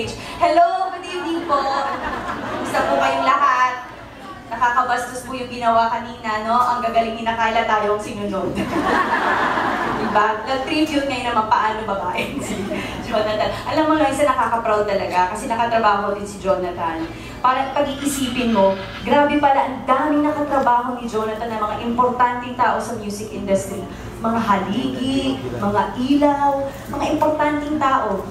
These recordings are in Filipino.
stage. Hello, good evening po. Kumusta po kayong lahat? Nakakabastos po yung ginawa kanina, no? Ang gagalingin na Kyla tayo ang sinunod. Diba? Nag-tribute ngayon naman paano babae si Jonathan. Alam mo lang, isa nakaka-proud talaga kasi nakatrabaho din si Jonathan. Para pag-iisipin mo, grabe pala, ang daming nakatrabaho ni Jonathan na mga importanteng tao sa music industry. Mga haligi, mga ilaw, mga importanteng tao.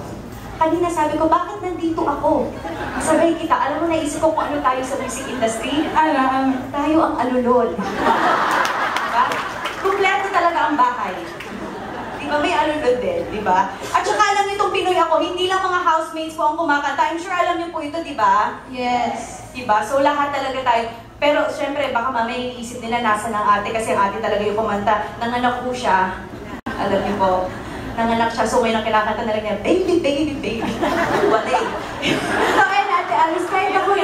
Kanina sabi ko, bakit nandito ako? Sabay kita, alam mo, naisip ko kung ano tayo sa music industry. Tayo ang alulod. Diba? Kumpleto talaga ang bahay. Diba? May alulod din, diba? At saka alam niyo itong Pinoy ako, hindi lang mga housemates po ang kumakanta. I'm sure alam niyo po ito, diba? Yes. Diba? So lahat talaga tayo. Pero syempre, baka mamaya iisip nila nasa ng ate kasi ang ate talaga yung kumanta. Nanganak po siya. Alam niyo po. Nanganak siya, so ngayon ang kinakanta na rin niya, baby, baby, baby. Wala eh. Okay, Ate Alice, kahit ako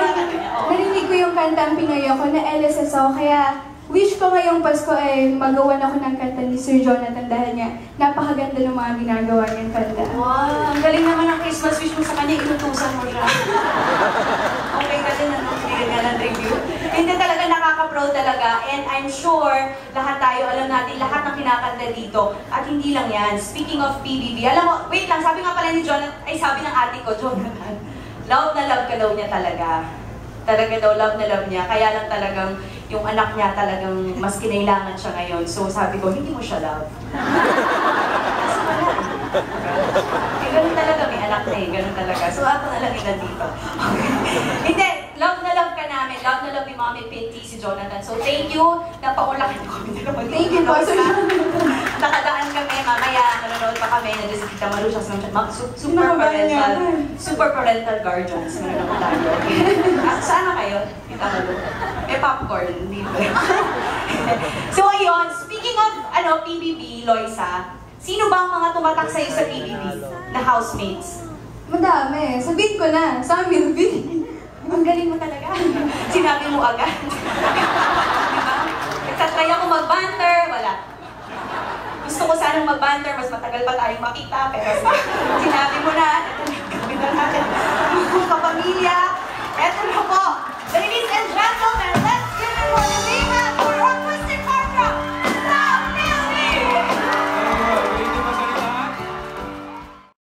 narinig ko yung kantang Pinoy ako na LSSO, kaya wish ko ngayong Pasko ay magawan ako ng kanta ni Sir Jonathan dahil niya napakaganda ng mga ginagawa niyang kanta. Wow, ang galing naman ang Christmas wish mo sa kanya, inutusan mo siya. Okay ka din, bigyan nga ng review. Hindi talaga nakaka-proud talaga, and I'm sure lahat tayo, alam natin, lahat ng kinakanta dito, at hindi lang yan. Speaking of PBB, alam mo, wait lang, sabi nga pala ni Jonathan, ay sabi ng ate ko, Jonathan, love na love ka daw niya talaga. Talaga daw, love na love niya, kaya lang talagang yung anak niya talagang mas kinailangan siya ngayon. So sabi ko, hindi mo siya love. Kasi wala eh. Eh, ganun talaga, may anak na eh, ganun talaga. So ako na lang ilan dito. Okay. Hindi, love na love ka namin. Love na love ni Mami Pinty, si Jonathan. So thank you, napaulakan ko kami. Thank you po, Sir Jonathan. Nakadaan kami, mamaya, manonood pa kami, na si Tita Maru, super parental, super parental guardians. Manonood tayo. Saan na kayo, Tita Maru? May popcorn, dito. So ayun, speaking of PBB, Loisa, sino ba ang mga tumatak sa'yo sa PBB na housemates? Madami. Sabihin ko na, sa Milby. Ang galing mo talaga. Sinabi mo agad. Diba? Nagtatry ako mag-banter, wala. Gusto ko sanang mag-banter, mas matagal pa tayong makita, pero sinabi mo na, gawin na natin. Mga kapamilya, eto na po. Ladies and gentlemen, let's give it for the